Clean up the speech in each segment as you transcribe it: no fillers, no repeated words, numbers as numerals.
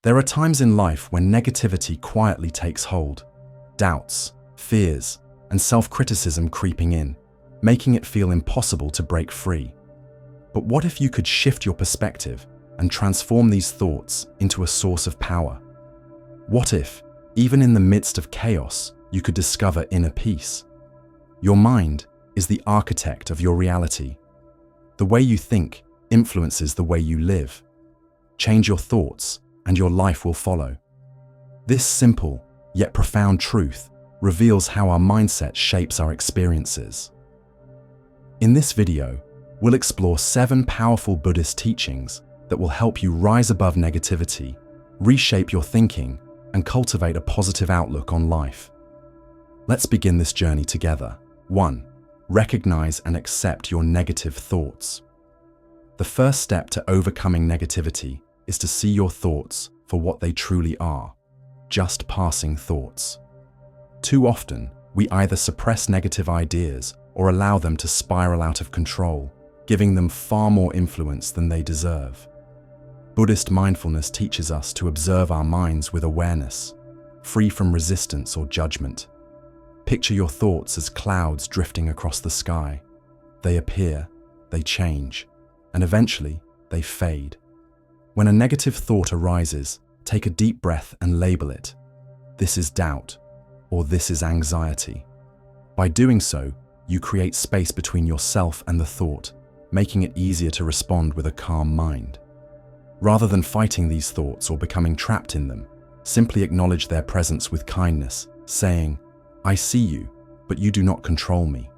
There are times in life when negativity quietly takes hold, doubts, fears, and self-criticism creeping in, making it feel impossible to break free. But what if you could shift your perspective and transform these thoughts into a source of power? What if, even in the midst of chaos, you could discover inner peace? Your mind is the architect of your reality. The way you think influences the way you live. Change your thoughts, and your life will follow. This simple, yet profound truth reveals how our mindset shapes our experiences. In this video, we'll explore 7 powerful Buddhist teachings that will help you rise above negativity, reshape your thinking, and cultivate a positive outlook on life. Let's begin this journey together. 1. Recognize and accept your negative thoughts. The first step to overcoming negativity is to see your thoughts for what they truly are, just passing thoughts. Too often, we either suppress negative ideas or allow them to spiral out of control, giving them far more influence than they deserve. Buddhist mindfulness teaches us to observe our minds with awareness, free from resistance or judgment. Picture your thoughts as clouds drifting across the sky. They appear, they change, and eventually they fade. When a negative thought arises, take a deep breath and label it. This is doubt, or this is anxiety. By doing so, you create space between yourself and the thought, making it easier to respond with a calm mind. Rather than fighting these thoughts or becoming trapped in them, simply acknowledge their presence with kindness, saying, "I see you, but you do not control me."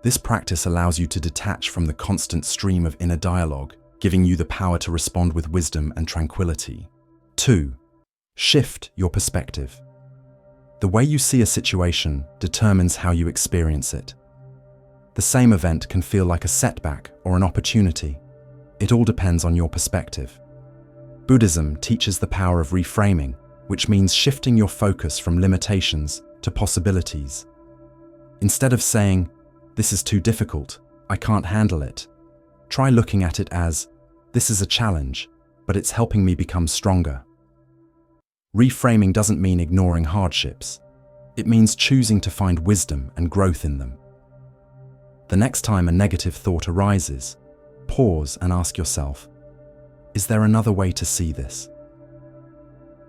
This practice allows you to detach from the constant stream of inner dialogue, giving you the power to respond with wisdom and tranquility. 2. Shift your perspective. The way you see a situation determines how you experience it. The same event can feel like a setback or an opportunity. It all depends on your perspective. Buddhism teaches the power of reframing, which means shifting your focus from limitations to possibilities. Instead of saying, "This is too difficult, I can't handle it," try looking at it as, "This is a challenge, but it's helping me become stronger." Reframing doesn't mean ignoring hardships. It means choosing to find wisdom and growth in them. The next time a negative thought arises, pause and ask yourself, is there another way to see this?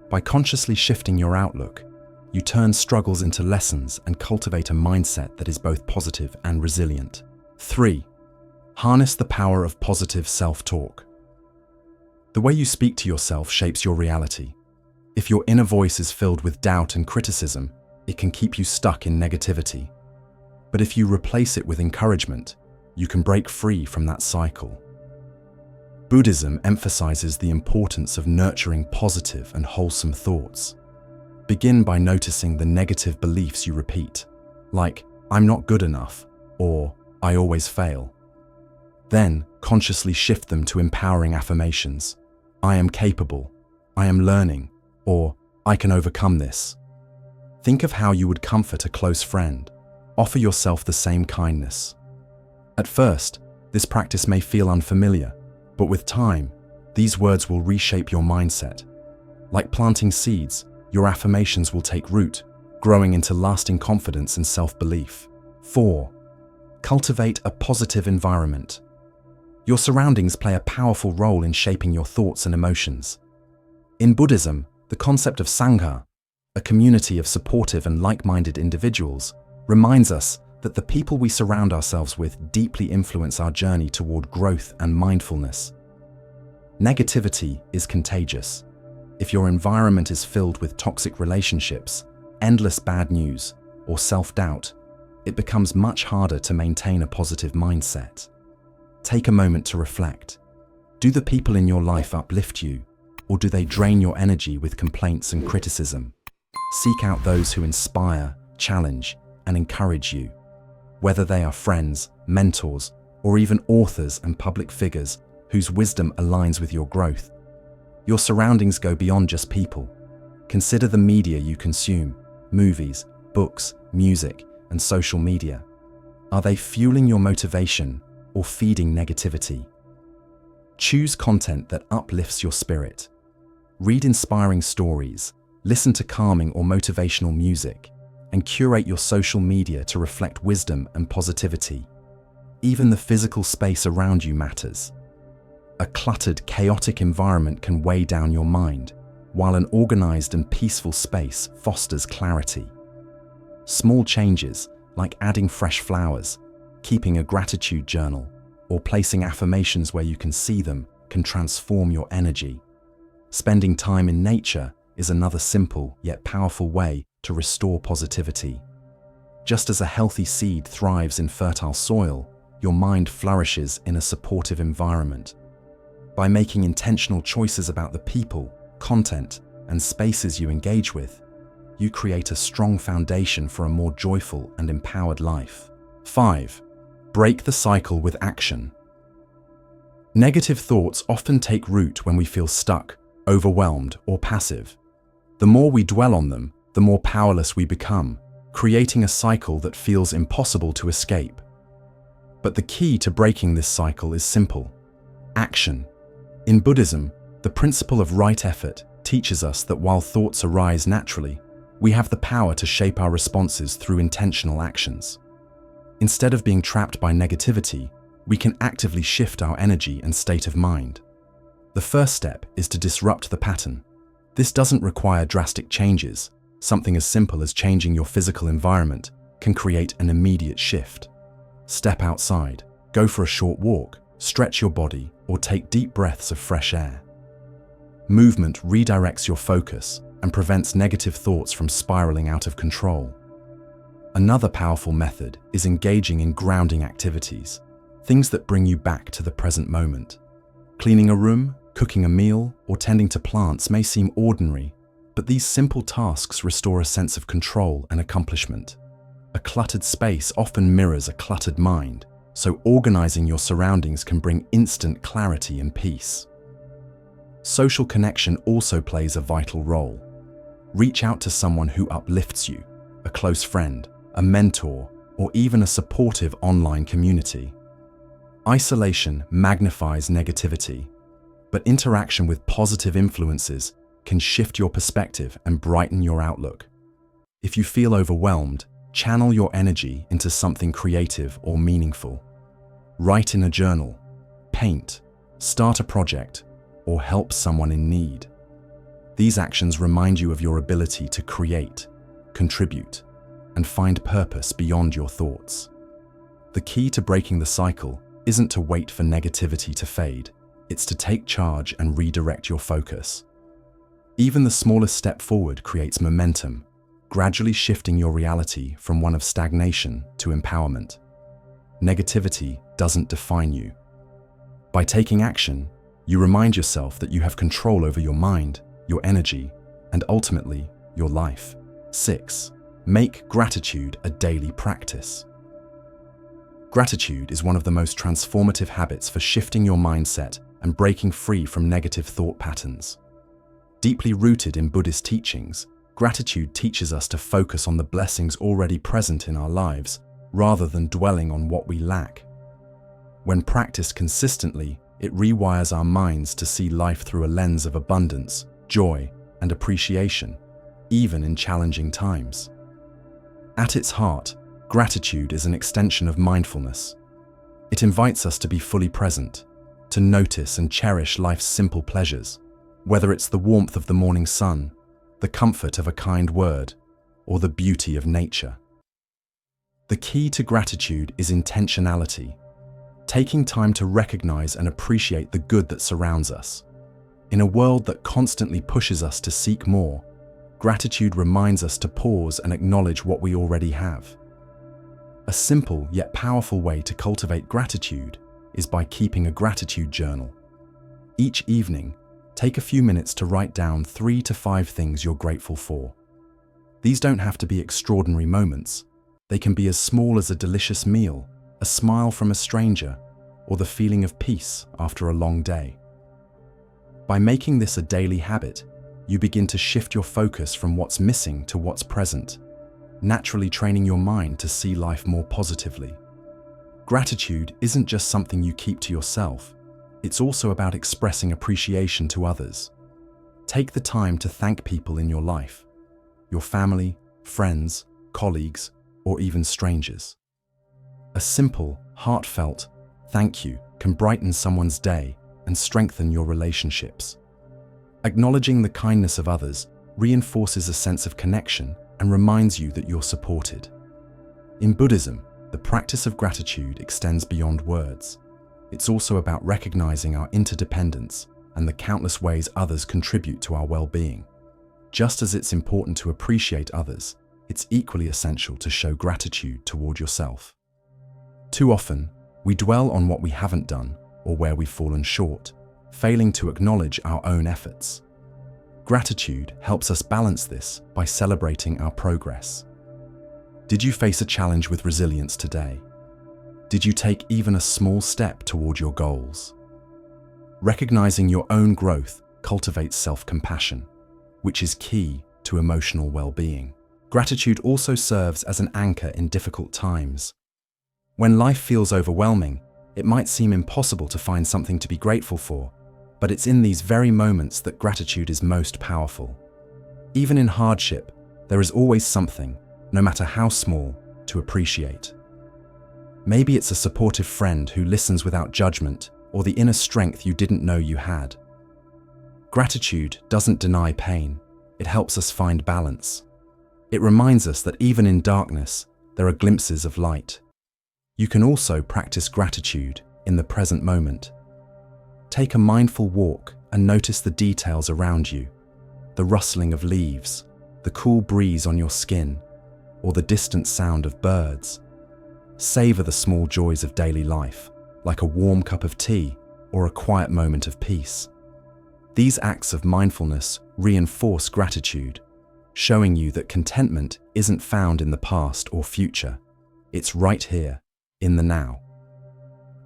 By consciously shifting your outlook, you turn struggles into lessons and cultivate a mindset that is both positive and resilient. 3. Harness the power of positive self-talk. The way you speak to yourself shapes your reality. If your inner voice is filled with doubt and criticism, it can keep you stuck in negativity. But if you replace it with encouragement, you can break free from that cycle. Buddhism emphasizes the importance of nurturing positive and wholesome thoughts. Begin by noticing the negative beliefs you repeat, like, "I'm not good enough," or "I always fail." Then, consciously shift them to empowering affirmations. "I am capable," "I am learning," or "I can overcome this." Think of how you would comfort a close friend. Offer yourself the same kindness. At first, this practice may feel unfamiliar, but with time, these words will reshape your mindset. Like planting seeds, your affirmations will take root, growing into lasting confidence and self-belief. 4. Cultivate a positive environment. Your surroundings play a powerful role in shaping your thoughts and emotions. In Buddhism, the concept of Sangha, a community of supportive and like-minded individuals, reminds us that the people we surround ourselves with deeply influence our journey toward growth and mindfulness. Negativity is contagious. If your environment is filled with toxic relationships, endless bad news, or self-doubt, it becomes much harder to maintain a positive mindset. Take a moment to reflect. Do the people in your life uplift you, or do they drain your energy with complaints and criticism? Seek out those who inspire, challenge, and encourage you. Whether they are friends, mentors, or even authors and public figures whose wisdom aligns with your growth. Your surroundings go beyond just people. Consider the media you consume, movies, books, music, and social media. Are they fueling your motivation or feeding negativity? Choose content that uplifts your spirit. Read inspiring stories, listen to calming or motivational music, and curate your social media to reflect wisdom and positivity. Even the physical space around you matters. A cluttered, chaotic environment can weigh down your mind, while an organized and peaceful space fosters clarity. Small changes, like adding fresh flowers, keeping a gratitude journal, or placing affirmations where you can see them, can transform your energy. Spending time in nature is another simple yet powerful way to restore positivity. Just as a healthy seed thrives in fertile soil, your mind flourishes in a supportive environment. By making intentional choices about the people, content, and spaces you engage with, you create a strong foundation for a more joyful and empowered life. 5. Break the cycle with action. Negative thoughts often take root when we feel stuck, overwhelmed, or passive. The more we dwell on them, the more powerless we become, creating a cycle that feels impossible to escape. But the key to breaking this cycle is simple: action. In Buddhism, the principle of right effort teaches us that while thoughts arise naturally, we have the power to shape our responses through intentional actions. Instead of being trapped by negativity, we can actively shift our energy and state of mind. The first step is to disrupt the pattern. This doesn't require drastic changes. Something as simple as changing your physical environment can create an immediate shift. Step outside, go for a short walk, stretch your body, or take deep breaths of fresh air. Movement redirects your focus and prevents negative thoughts from spiraling out of control. Another powerful method is engaging in grounding activities, things that bring you back to the present moment. Cleaning a room, cooking a meal, or tending to plants may seem ordinary, but these simple tasks restore a sense of control and accomplishment. A cluttered space often mirrors a cluttered mind, so organizing your surroundings can bring instant clarity and peace. Social connection also plays a vital role. Reach out to someone who uplifts you, a close friend, a mentor, or even a supportive online community. Isolation magnifies negativity, but interaction with positive influences can shift your perspective and brighten your outlook. If you feel overwhelmed, channel your energy into something creative or meaningful. Write in a journal, paint, start a project, or help someone in need. These actions remind you of your ability to create, contribute, and find purpose beyond your thoughts. The key to breaking the cycle isn't to wait for negativity to fade. It's to take charge and redirect your focus. Even the smallest step forward creates momentum, gradually shifting your reality from one of stagnation to empowerment. Negativity doesn't define you. By taking action, you remind yourself that you have control over your mind, your energy, and ultimately, your life. 6. Make gratitude a daily practice. Gratitude is one of the most transformative habits for shifting your mindset and breaking free from negative thought patterns. Deeply rooted in Buddhist teachings, gratitude teaches us to focus on the blessings already present in our lives, rather than dwelling on what we lack. When practiced consistently, it rewires our minds to see life through a lens of abundance, joy, and appreciation, even in challenging times. At its heart, gratitude is an extension of mindfulness. It invites us to be fully present, to notice and cherish life's simple pleasures, whether it's the warmth of the morning sun, the comfort of a kind word, or the beauty of nature. The key to gratitude is intentionality, taking time to recognize and appreciate the good that surrounds us. In a world that constantly pushes us to seek more, gratitude reminds us to pause and acknowledge what we already have. A simple yet powerful way to cultivate gratitude is by keeping a gratitude journal. Each evening, take a few minutes to write down 3 to 5 things you're grateful for. These don't have to be extraordinary moments. They can be as small as a delicious meal, a smile from a stranger, or the feeling of peace after a long day. By making this a daily habit, you begin to shift your focus from what's missing to what's present, naturally training your mind to see life more positively. Gratitude isn't just something you keep to yourself, it's also about expressing appreciation to others. Take the time to thank people in your life, your family, friends, colleagues, or even strangers. A simple, heartfelt thank you can brighten someone's day and strengthen your relationships. Acknowledging the kindness of others reinforces a sense of connection and reminds you that you're supported. In Buddhism, the practice of gratitude extends beyond words. It's also about recognizing our interdependence and the countless ways others contribute to our well-being. Just as it's important to appreciate others, it's equally essential to show gratitude toward yourself. Too often, we dwell on what we haven't done or where we've fallen short, failing to acknowledge our own efforts. Gratitude helps us balance this by celebrating our progress. Did you face a challenge with resilience today? Did you take even a small step toward your goals? Recognizing your own growth cultivates self-compassion, which is key to emotional well-being. Gratitude also serves as an anchor in difficult times. When life feels overwhelming, it might seem impossible to find something to be grateful for, but it's in these very moments that gratitude is most powerful. Even in hardship, there is always something, no matter how small, to appreciate. Maybe it's a supportive friend who listens without judgment, or the inner strength you didn't know you had. Gratitude doesn't deny pain, it helps us find balance. It reminds us that even in darkness, there are glimpses of light. You can also practice gratitude in the present moment. Take a mindful walk and notice the details around you, the rustling of leaves, the cool breeze on your skin, or the distant sound of birds. Savor the small joys of daily life, like a warm cup of tea or a quiet moment of peace. These acts of mindfulness reinforce gratitude, showing you that contentment isn't found in the past or future. It's right here, in the now.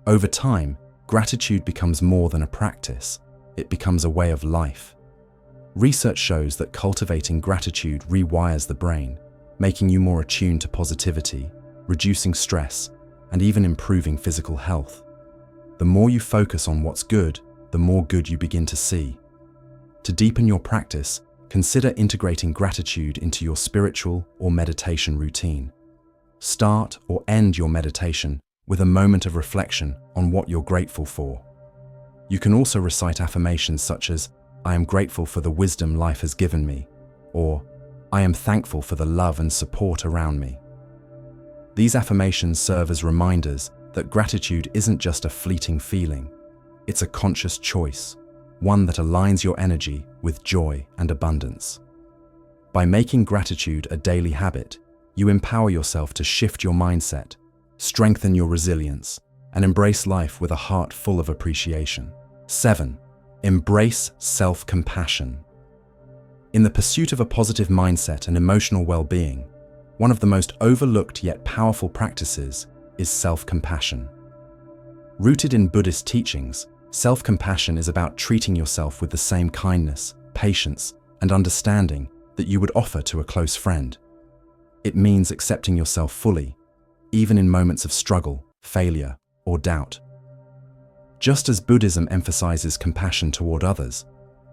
Over time, gratitude becomes more than a practice. It becomes a way of life. Research shows that cultivating gratitude rewires the brain, making you more attuned to positivity, reducing stress, and even improving physical health. The more you focus on what's good, the more good you begin to see. To deepen your practice, consider integrating gratitude into your spiritual or meditation routine. Start or end your meditation with a moment of reflection on what you're grateful for. You can also recite affirmations such as, "I am grateful for the wisdom life has given me," or "I am thankful for the love and support around me." These affirmations serve as reminders that gratitude isn't just a fleeting feeling. It's a conscious choice, one that aligns your energy with joy and abundance. By making gratitude a daily habit, you empower yourself to shift your mindset, strengthen your resilience, and embrace life with a heart full of appreciation. 7. Embrace self-compassion. In the pursuit of a positive mindset and emotional well-being, one of the most overlooked yet powerful practices is self-compassion. Rooted in Buddhist teachings, self-compassion is about treating yourself with the same kindness, patience, and understanding that you would offer to a close friend. It means accepting yourself fully, even in moments of struggle, failure, or doubt. Just as Buddhism emphasizes compassion toward others,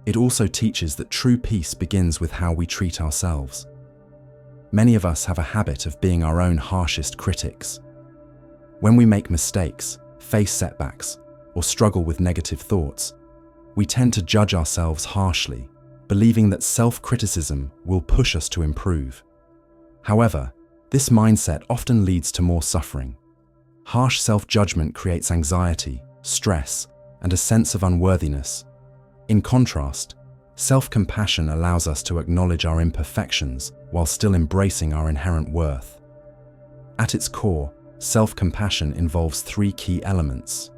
it also teaches that true peace begins with how we treat ourselves. Many of us have a habit of being our own harshest critics. When we make mistakes, face setbacks, or struggle with negative thoughts, we tend to judge ourselves harshly, believing that self-criticism will push us to improve. However, this mindset often leads to more suffering. Harsh self-judgment creates anxiety, stress, and a sense of unworthiness. In contrast, self-compassion allows us to acknowledge our imperfections while still embracing our inherent worth. At its core, self-compassion involves three key elements: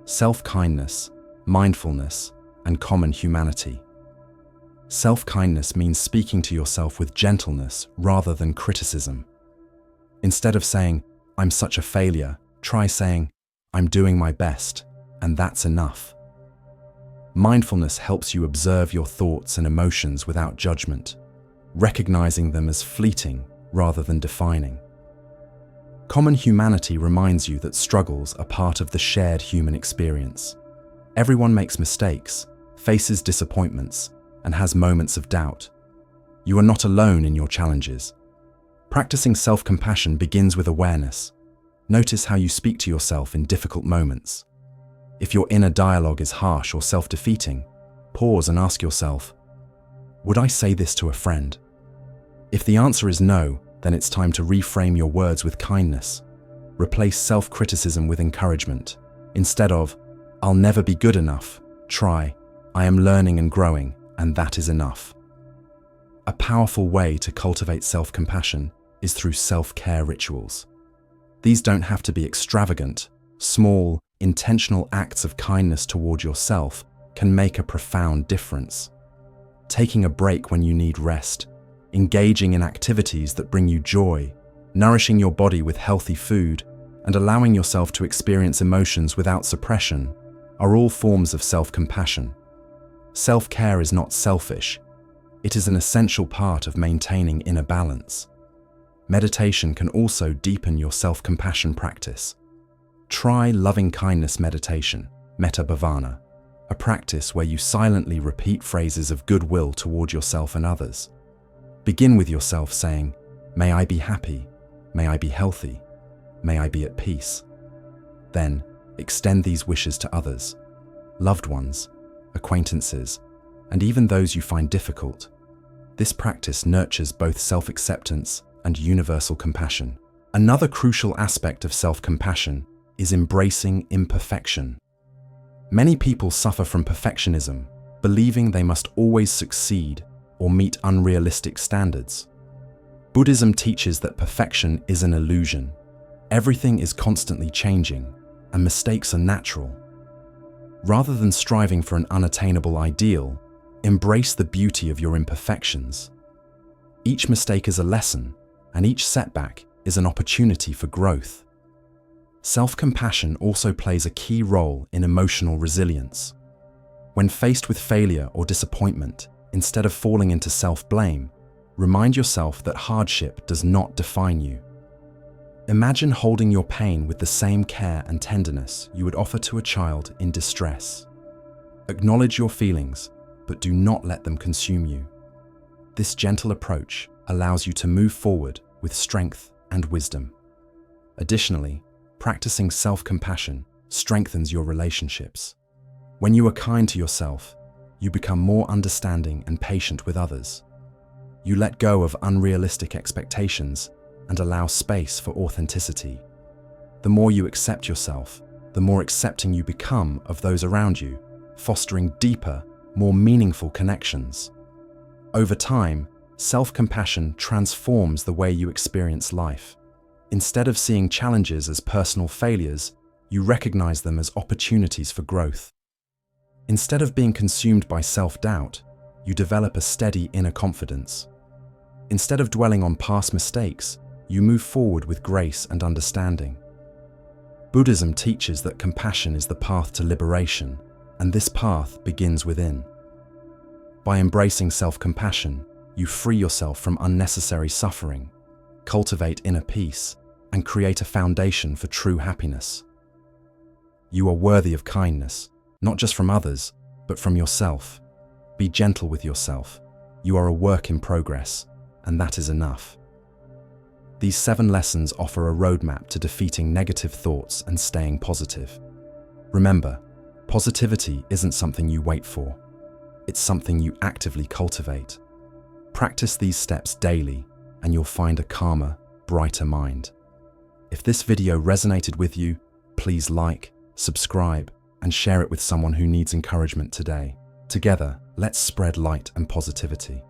self-kindness, mindfulness, and common humanity. Self-kindness means speaking to yourself with gentleness rather than criticism. Instead of saying, "I'm such a failure," try saying, "I'm doing my best, and that's enough." Mindfulness helps you observe your thoughts and emotions without judgment, recognizing them as fleeting rather than defining. Common humanity reminds you that struggles are part of the shared human experience. Everyone makes mistakes, faces disappointments, and has moments of doubt. You are not alone in your challenges. Practicing self-compassion begins with awareness. Notice how you speak to yourself in difficult moments. If your inner dialogue is harsh or self-defeating, pause and ask yourself, would I say this to a friend? If the answer is no, then it's time to reframe your words with kindness. Replace self-criticism with encouragement. Instead of, I'll never be good enough, try, I am learning and growing, and that is enough. A powerful way to cultivate self-compassion is through self-care rituals. These don't have to be extravagant. Small, intentional acts of kindness toward yourself can make a profound difference. Taking a break when you need rest, engaging in activities that bring you joy, nourishing your body with healthy food, and allowing yourself to experience emotions without suppression are all forms of self-compassion. Self-care is not selfish. It is an essential part of maintaining inner balance. Meditation can also deepen your self-compassion practice. Try loving-kindness meditation, metta bhavana, a practice where you silently repeat phrases of goodwill toward yourself and others. Begin with yourself saying, may I be happy, may I be healthy, may I be at peace. Then, extend these wishes to others, loved ones, acquaintances, and even those you find difficult. This practice nurtures both self-acceptance and universal compassion. Another crucial aspect of self-compassion is embracing imperfection. Many people suffer from perfectionism, believing they must always succeed or meet unrealistic standards. Buddhism teaches that perfection is an illusion. Everything is constantly changing, and mistakes are natural. Rather than striving for an unattainable ideal, embrace the beauty of your imperfections. Each mistake is a lesson, and each setback is an opportunity for growth. Self-compassion also plays a key role in emotional resilience. When faced with failure or disappointment, instead of falling into self-blame, remind yourself that hardship does not define you. Imagine holding your pain with the same care and tenderness you would offer to a child in distress. Acknowledge your feelings, but do not let them consume you. This gentle approach allows you to move forward with strength and wisdom. Additionally, practicing self-compassion strengthens your relationships. When you are kind to yourself, you become more understanding and patient with others. You let go of unrealistic expectations and allow space for authenticity. The more you accept yourself, the more accepting you become of those around you, fostering deeper, more meaningful connections. Over time, self-compassion transforms the way you experience life. Instead of seeing challenges as personal failures, you recognize them as opportunities for growth. Instead of being consumed by self-doubt, you develop a steady inner confidence. Instead of dwelling on past mistakes, you move forward with grace and understanding. Buddhism teaches that compassion is the path to liberation, and this path begins within. By embracing self-compassion, you free yourself from unnecessary suffering, cultivate inner peace, and create a foundation for true happiness. You are worthy of kindness, not just from others, but from yourself. Be gentle with yourself. You are a work in progress, and that is enough. These 7 lessons offer a roadmap to defeating negative thoughts and staying positive. Remember, positivity isn't something you wait for. It's something you actively cultivate. Practice these steps daily, and you'll find a calmer, brighter mind. If this video resonated with you, please like, subscribe, and share it with someone who needs encouragement today. Together, let's spread light and positivity.